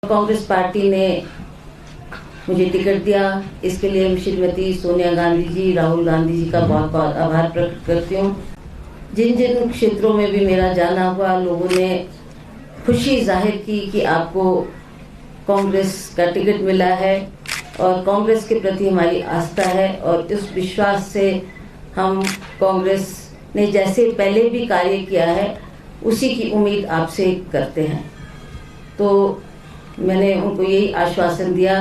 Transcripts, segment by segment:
Congress party ने मुझे ticket दिया, इसके लिए श्रीमती सोनिया गांधी जी, राहुल गांधी जी का बहुत बहुत आभार प्रकट करती हूँ। जिन जिन क्षेत्रों में भी मेरा जाना हुआ, लोगों ने खुशी जाहिर की कि आपको कांग्रेस का टिकट मिला है और कांग्रेस के प्रति हमारी आस्था है और इस विश्वास से हम कांग्रेस ने जैसे पहले भी कार्य किया है उसी की उम्मीद आपसे करते हैं। तो मैंने उनको यही आश्वासन दिया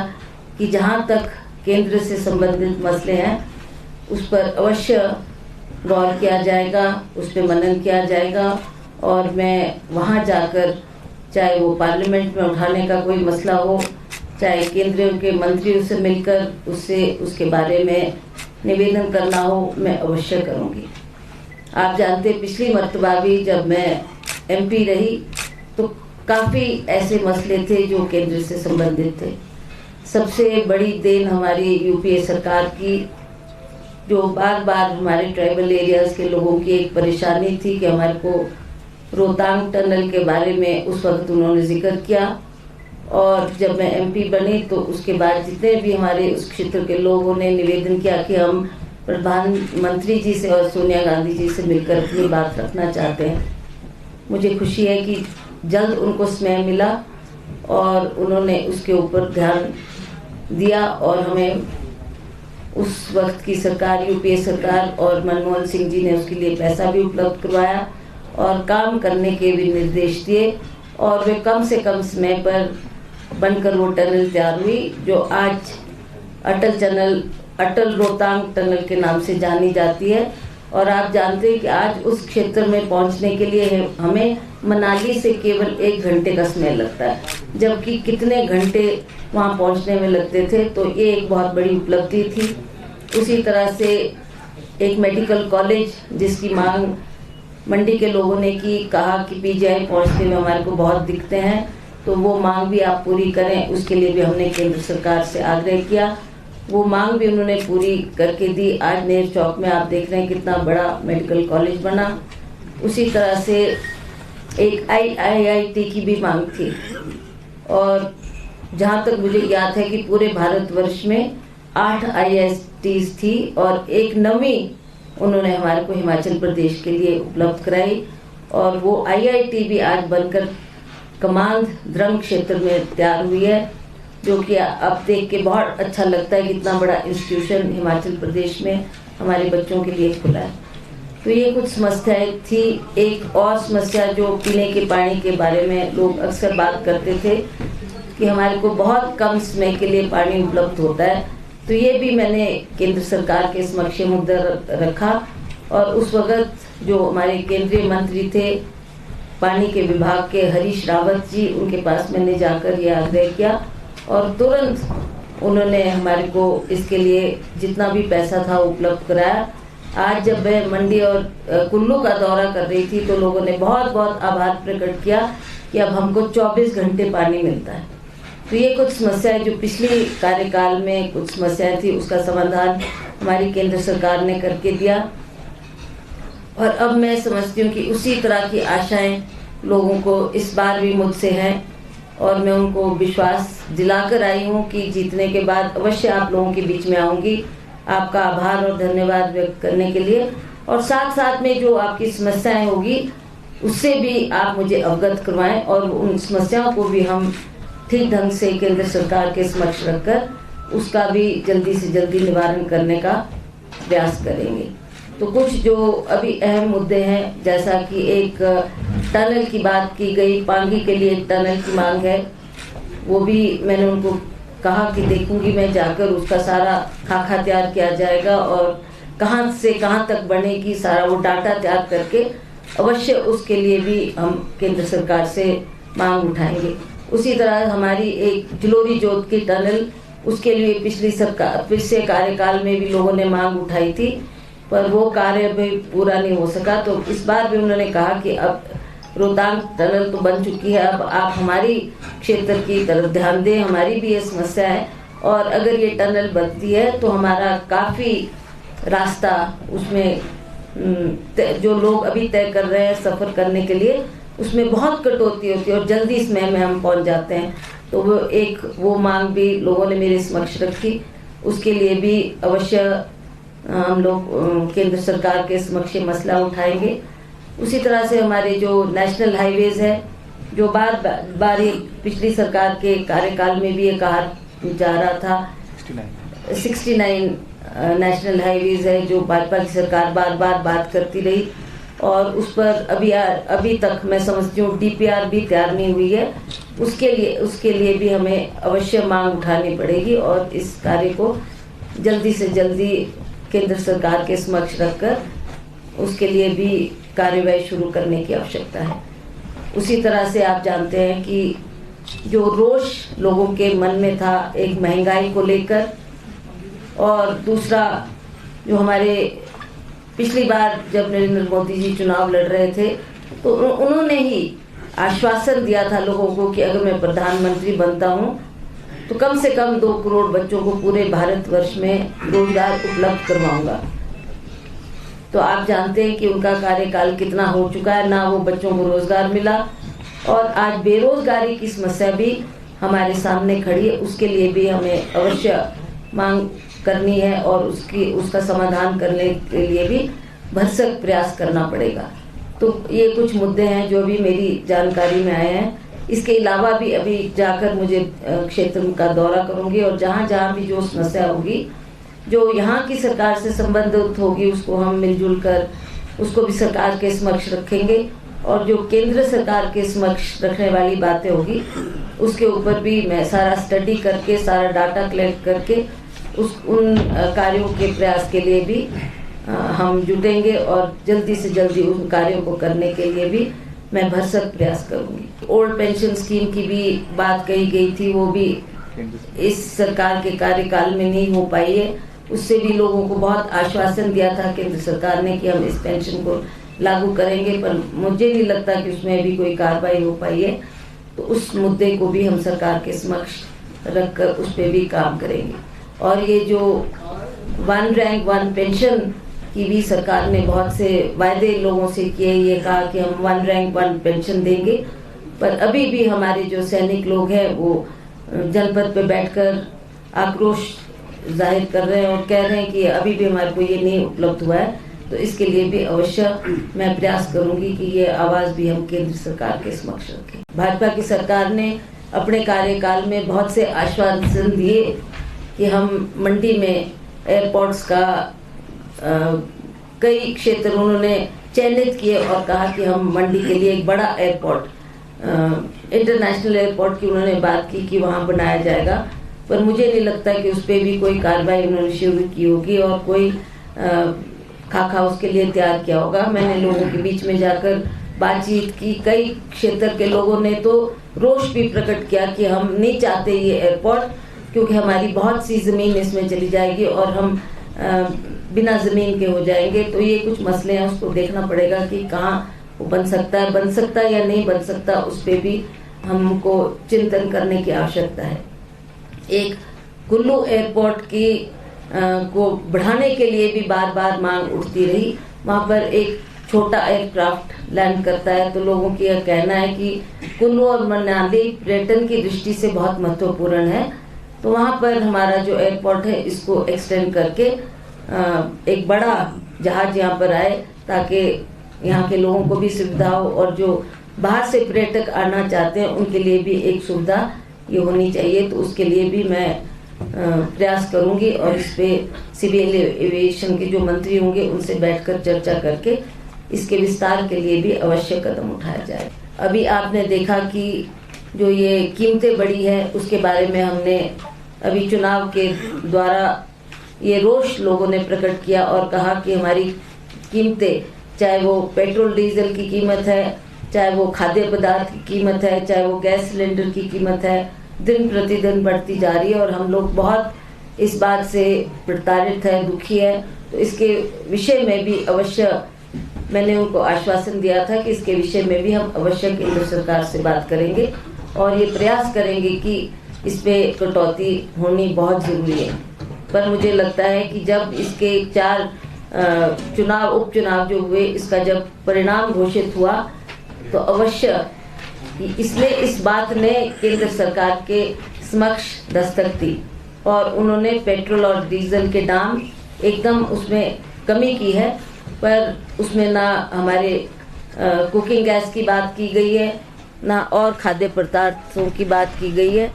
कि जहाँ तक केंद्र से संबंधित मसले हैं उस पर अवश्य गौर किया जाएगा, उस पर मनन किया जाएगा और मैं वहाँ जाकर, चाहे वो पार्लियामेंट में उठाने का कोई मसला हो, चाहे केंद्र के मंत्रियों से मिलकर उसके बारे में निवेदन करना हो, मैं अवश्य करूँगी। आप जानते पिछली मर्तबा भी जब मैं एमपी रही तो काफ़ी ऐसे मसले थे जो केंद्र से संबंधित थे। सबसे बड़ी देन हमारी यूपीए सरकार की, जो बार बार हमारे ट्राइबल एरियाज़ के लोगों की एक परेशानी थी कि हमारे को रोहतांग टनल के बारे में उस वक्त उन्होंने जिक्र किया और जब मैं एमपी बनी तो उसके बाद जितने भी हमारे उस क्षेत्र के लोगों ने निवेदन किया कि हम प्रधानमंत्री जी से और सोनिया गांधी जी से मिलकर अपनी बात रखना चाहते हैं। मुझे खुशी है कि जल्द उनको समय मिला और उन्होंने उसके ऊपर ध्यान दिया और हमें उस वक्त की सरकार, यूपीए सरकार और मनमोहन सिंह जी ने उसके लिए पैसा भी उपलब्ध करवाया और काम करने के भी निर्देश दिए और वे कम से कम समय पर बनकर वो टनल तैयार हुई जो आज अटल रोहतांग टनल के नाम से जानी जाती है। और आप जानते हैं कि आज उस क्षेत्र में पहुंचने के लिए हमें मनाली से केवल 1 घंटे का समय लगता है, जबकि कितने घंटे वहां पहुंचने में लगते थे। तो ये एक बहुत बड़ी उपलब्धि थी। उसी तरह से एक मेडिकल कॉलेज जिसकी मांग मंडी के लोगों ने कहा कि पीजीआई पहुंचने में हमारे को बहुत दिक्कतें हैं, तो वो मांग भी आप पूरी करें। उसके लिए भी हमने केंद्र सरकार से आग्रह किया, वो मांग भी उन्होंने पूरी करके दी। आज नेहरू चौक में आप देख रहे हैं कितना बड़ा मेडिकल कॉलेज बना। उसी तरह से एक IIT की भी मांग थी और जहाँ तक मुझे याद है कि पूरे भारतवर्ष में 8 IITs थी और एक नवी उन्होंने हमारे को हिमाचल प्रदेश के लिए उपलब्ध कराई और वो IIT भी आज बनकर कमांद द्रंग क्षेत्र में तैयार हुई है, जो कि अब देख के बहुत अच्छा लगता है कि इतना बड़ा इंस्टीट्यूशन हिमाचल प्रदेश में हमारे बच्चों के लिए खुला है। तो ये कुछ समस्याएं थी। एक और समस्या जो पीने के पानी के बारे में लोग अक्सर बात करते थे कि हमारे को बहुत कम समय के लिए पानी उपलब्ध होता है, तो ये भी मैंने केंद्र सरकार के समक्ष मुद्दा रखा और उस वक्त जो हमारे केंद्रीय मंत्री थे पानी के विभाग के हरीश रावत जी, उनके पास मैंने जाकर ये आग्रह किया और तुरंत उन्होंने हमारे को इसके लिए जितना भी पैसा था उपलब्ध कराया। आज जब मैं मंडी और कुल्लू का दौरा कर रही थी तो लोगों ने बहुत बहुत आभार प्रकट किया कि अब हमको 24 घंटे पानी मिलता है। तो ये कुछ समस्याएं जो पिछली कार्यकाल में कुछ समस्याएं थी, उसका समाधान हमारी केंद्र सरकार ने करके दिया और अब मैं समझती हूँ कि उसी तरह की आशाएं लोगों को इस बार भी मुझसे हैं और मैं उनको विश्वास दिलाकर आई हूँ कि जीतने के बाद अवश्य आप लोगों के बीच में आऊँगी आपका आभार और धन्यवाद व्यक्त करने के लिए, और साथ साथ में जो आपकी समस्याएं होगी उससे भी आप मुझे अवगत करवाएं और उन समस्याओं को भी हम ठीक ढंग से केंद्र सरकार के समक्ष रखकर उसका भी जल्दी से जल्दी निवारण करने का प्रयास करेंगे। तो कुछ जो अभी अहम मुद्दे हैं, जैसा कि एक टनल की बात की गई, पांगी के लिए एक टनल की मांग है, वो भी मैंने उनको कहा कि देखूंगी मैं जाकर, उसका सारा खाका तैयार किया जाएगा और कहां से कहां तक बनेगी सारा वो डाटा तैयार करके अवश्य उसके लिए भी हम केंद्र सरकार से मांग उठाएंगे। उसी तरह हमारी एक जलोरी जोत की टनल, उसके लिए पिछले कार्यकाल में भी लोगों ने मांग उठाई थी पर वो कार्य भी पूरा नहीं हो सका। तो इस बार भी उन्होंने कहा कि अब रोहतांग टनल तो बन चुकी है, अब आप हमारी क्षेत्र की तरफ ध्यान दें, हमारी भी ये समस्या है और अगर ये टनल बनती है तो हमारा काफ़ी रास्ता उसमें जो लोग अभी तय कर रहे हैं सफ़र करने के लिए, उसमें बहुत कटौती होती है और जल्दी इसमें में हम पहुंच जाते हैं। तो वो मांग भी लोगों ने मेरे समक्ष रखी, उसके लिए भी अवश्य हम लोग केंद्र सरकार के समक्ष मसला उठाएंगे। उसी तरह से हमारे जो नेशनल हाईवेज है, जो बार बार पिछली सरकार के कार्यकाल में भी ये कहा जा रहा था, 69 नेशनल हाईवेज है जो भाजपा की सरकार बार बार बात करती रही और उस पर अभी तक मैं समझती हूँ DPR भी तैयार नहीं हुई है। उसके लिए भी हमें अवश्य मांग उठानी पड़ेगी और इस कार्य को जल्दी से जल्दी केंद्र सरकार के समक्ष रखकर उसके लिए भी कार्यवाही शुरू करने की आवश्यकता है। उसी तरह से आप जानते हैं कि जो रोष लोगों के मन में था, एक महंगाई को लेकर, और दूसरा जो हमारे पिछली बार जब नरेंद्र मोदी जी चुनाव लड़ रहे थे तो उन्होंने ही आश्वासन दिया था लोगों को कि अगर मैं प्रधानमंत्री बनता हूं तो कम से कम 2 करोड़ बच्चों को पूरे भारतवर्ष में रोजगार उपलब्ध करवाऊंगा। तो आप जानते हैं कि उनका कार्यकाल कितना हो चुका है, ना वो बच्चों को रोजगार मिला और आज बेरोजगारी की समस्या भी हमारे सामने खड़ी है। उसके लिए भी हमें अवश्य मांग करनी है और उसका समाधान करने के लिए भी भरसक प्रयास करना पड़ेगा। तो ये कुछ मुद्दे हैं जो अभी मेरी जानकारी में आए हैं। इसके अलावा भी अभी जाकर मुझे क्षेत्र का दौरा करूंगी और जहाँ जहाँ भी जो समस्या होगी, जो यहाँ की सरकार से संबंधित होगी, उसको हम मिलजुल कर उसको भी सरकार के समक्ष रखेंगे और जो केंद्र सरकार के समक्ष रखने वाली बातें होगी उसके ऊपर भी मैं सारा स्टडी करके, सारा डाटा कलेक्ट करके उन कार्यों के प्रयास के लिए भी हम जुटेंगे और जल्दी से जल्दी उन कार्यों को करने के लिए भी मैं भरसक प्रयास करूंगी। ओल्ड पेंशन स्कीम की भी बात कही गई थी, वो भी इस सरकार के कार्यकाल में नहीं हो पाई है। उससे भी लोगों को बहुत आश्वासन दिया था केंद्र सरकार ने कि हम इस पेंशन को लागू करेंगे, पर मुझे नहीं लगता कि उसमें भी कोई कार्रवाई हो पाई है। तो उस मुद्दे को भी हम सरकार के समक्ष रखकर उस पर भी काम करेंगे। और ये जो 1 रैंक 1 पेंशन की भी सरकार ने बहुत से वायदे लोगों से किए, ये कहा कि हम 1 रैंक 1 पेंशन देंगे, पर अभी भी हमारे जो सैनिक लोग हैं वो जनपद पे बैठकर आक्रोश जाहिर कर रहे हैं और कह रहे हैं कि अभी भी हमारे को ये नहीं उपलब्ध हुआ है। तो इसके लिए भी अवश्य मैं प्रयास करूंगी कि ये आवाज भी हम केंद्र सरकार के समक्ष रखें। भाजपा की सरकार ने अपने कार्यकाल में बहुत से आश्वासन दिए कि हम मंडी में एयरपोर्ट्स का कई क्षेत्र उन्होंने चयनित किए और कहा कि हम मंडी के लिए एक बड़ा एयरपोर्ट, इंटरनेशनल एयरपोर्ट की उन्होंने बात की कि वहाँ बनाया जाएगा, पर मुझे नहीं लगता कि उस पर भी कोई कार्रवाई उन्होंने शुरू की होगी और कोई खाका उसके लिए तैयार किया होगा। मैंने लोगों के बीच में जाकर बातचीत की, कई क्षेत्र के लोगों ने तो रोष भी प्रकट किया कि हम नहीं चाहते ये एयरपोर्ट, क्योंकि हमारी बहुत सी ज़मीन इसमें चली जाएगी और हम बिना ज़मीन के हो जाएंगे। तो ये कुछ मसले हैं, उसको देखना पड़ेगा कि कहाँ वो बन सकता है या नहीं बन सकता, उस पर भी हमको चिंतन करने की आवश्यकता है। एक कुल्लू एयरपोर्ट की को बढ़ाने के लिए भी बार बार मांग उठती रही। वहाँ पर एक छोटा एयरक्राफ्ट लैंड करता है, तो लोगों की यह कहना है कि कुल्लू और मनाली पर्यटन की दृष्टि से बहुत महत्वपूर्ण है, तो वहाँ पर हमारा जो एयरपोर्ट है इसको एक्सटेंड करके एक बड़ा जहाज यहाँ पर आए ताकि यहाँ के लोगों को भी सुविधा हो और जो बाहर से पर्यटक आना चाहते हैं उनके लिए भी एक सुविधा ये होनी चाहिए। तो उसके लिए भी मैं प्रयास करूंगी और इस पे सिविल एविएशन के जो मंत्री होंगे उनसे बैठकर चर्चा करके इसके विस्तार के लिए भी अवश्य कदम उठाया जाए। अभी आपने देखा कि जो ये कीमतें बढ़ी है उसके बारे में हमने अभी चुनाव के द्वारा ये रोष लोगों ने प्रकट किया और कहा कि हमारी कीमतें, चाहे वो पेट्रोल डीजल की कीमत है, चाहे वो खाद्य पदार्थ की कीमत है, चाहे वो गैस सिलेंडर की कीमत है, दिन प्रतिदिन बढ़ती जा रही है और हम लोग बहुत इस बात से प्रताड़ित है, दुखी है। तो इसके विषय में भी अवश्य मैंने उनको आश्वासन दिया था कि इसके विषय में भी हम अवश्य केंद्र सरकार से बात करेंगे और ये प्रयास करेंगे कि इस पे कटौती होनी बहुत ज़रूरी है। पर मुझे लगता है कि जब इसके 4 उपचुनाव जो हुए, इसका जब परिणाम घोषित हुआ तो अवश्य इसलिए इस बात ने केंद्र सरकार के समक्ष दस्तक दी और उन्होंने पेट्रोल और डीजल के दाम एकदम उसमें कमी की है, पर उसमें ना हमारे कुकिंग गैस की बात की गई है, ना और खाद्य पदार्थों की बात की गई है।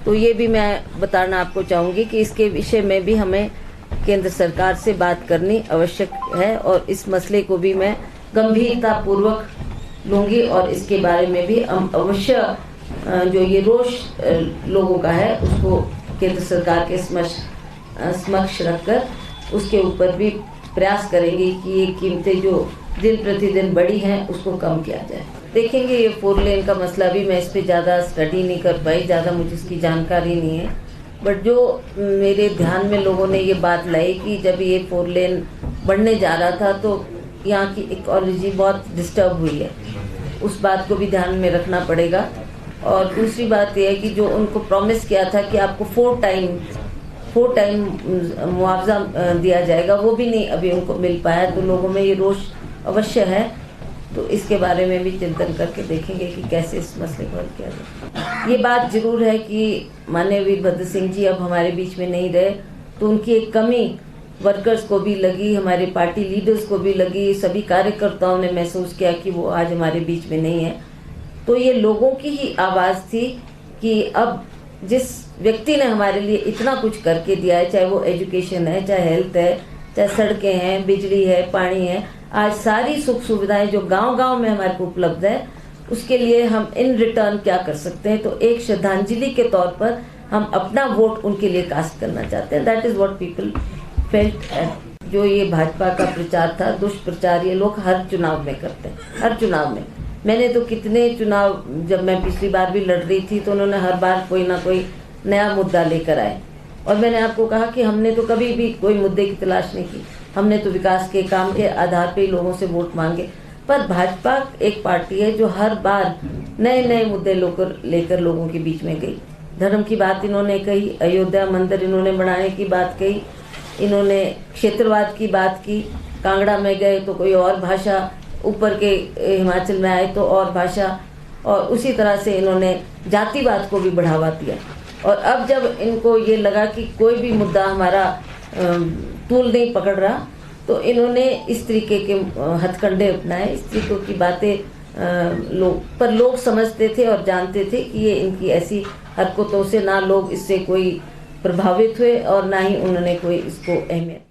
तो ये भी मैं बताना आपको चाहूँगी कि इसके विषय में भी हमें केंद्र सरकार से बात करनी आवश्यक है और इस मसले को भी मैं गंभीरता पूर्वक लूँगी और इसके बारे में भी हम अवश्य जो ये रोष लोगों का है उसको केंद्र सरकार के समक्ष रखकर उसके ऊपर भी प्रयास करेंगे कि ये कीमतें जो दिन प्रतिदिन बढ़ी हैं उसको कम किया जाए। देखेंगे ये 4 लेन का मसला भी मैं इस पर ज़्यादा स्टडी नहीं कर पाई, ज़्यादा मुझे इसकी जानकारी नहीं है, बट जो मेरे ध्यान में लोगों ने ये बात लाई कि जब ये 4 लेन बढ़ने जा रहा था तो यहाँ की इकोलॉजी बहुत डिस्टर्ब हुई है, उस बात को भी ध्यान में रखना पड़ेगा। और दूसरी बात यह है कि जो उनको प्रॉमिस किया था कि आपको 4 टाइम मुआवजा दिया जाएगा, वो भी नहीं अभी उनको मिल पाया, तो लोगों में ये रोष अवश्य है। तो इसके बारे में भी चिंतन करके देखेंगे कि कैसे इस मसले को हल किया जाए। ये बात जरूर है कि माननीय वीरभद्र सिंह जी अब हमारे बीच में नहीं रहे, तो उनकी एक कमी वर्कर्स को भी लगी, हमारे पार्टी लीडर्स को भी लगी, सभी कार्यकर्ताओं ने महसूस किया कि वो आज हमारे बीच में नहीं है। तो ये लोगों की ही आवाज़ थी कि अब जिस व्यक्ति ने हमारे लिए इतना कुछ करके दिया है, चाहे वो एजुकेशन है, चाहे हेल्थ है, चाहे सड़कें हैं, बिजली है, पानी है, आज सारी सुख सुविधाएं जो गांव-गांव में हमारे को उपलब्ध है, उसके लिए हम इन रिटर्न क्या कर सकते हैं। तो एक श्रद्धांजलि के तौर पर हम अपना वोट उनके लिए कास्ट करना चाहते हैं। That is what people felt. जो ये भाजपा का प्रचार था, दुष्प्रचार, ये लोग हर चुनाव में करते हैं, हर चुनाव में। मैंने तो कितने चुनाव, जब मैं पिछली बार भी लड़ रही थी तो उन्होंने हर बार कोई ना कोई नया मुद्दा लेकर आए और मैंने आपको कहा कि हमने तो कभी भी कोई मुद्दे की तलाश नहीं की, हमने तो विकास के काम के आधार पे ही लोगों से वोट मांगे। पर भाजपा एक पार्टी है जो हर बार नए नए मुद्दे लेकर लोगों के बीच में गई। धर्म की बात इन्होंने कही, अयोध्या मंदिर इन्होंने बनाने की बात कही, इन्होंने क्षेत्रवाद की बात की, कांगड़ा में गए तो कोई और भाषा, ऊपर के हिमाचल में आए तो और भाषा, और उसी तरह से इन्होंने जातिवाद को भी बढ़ावा दिया। और अब जब इनको ये लगा कि कोई भी मुद्दा हमारा तूल नहीं पकड़ रहा, तो इन्होंने इस तरीके के हथकंडे अपनाए, इस तरीके की बातें लोग समझते थे और जानते थे कि ये इनकी ऐसी हरकतों से ना लोग इससे कोई प्रभावित हुए और ना ही उन्होंने कोई इसको अहमियत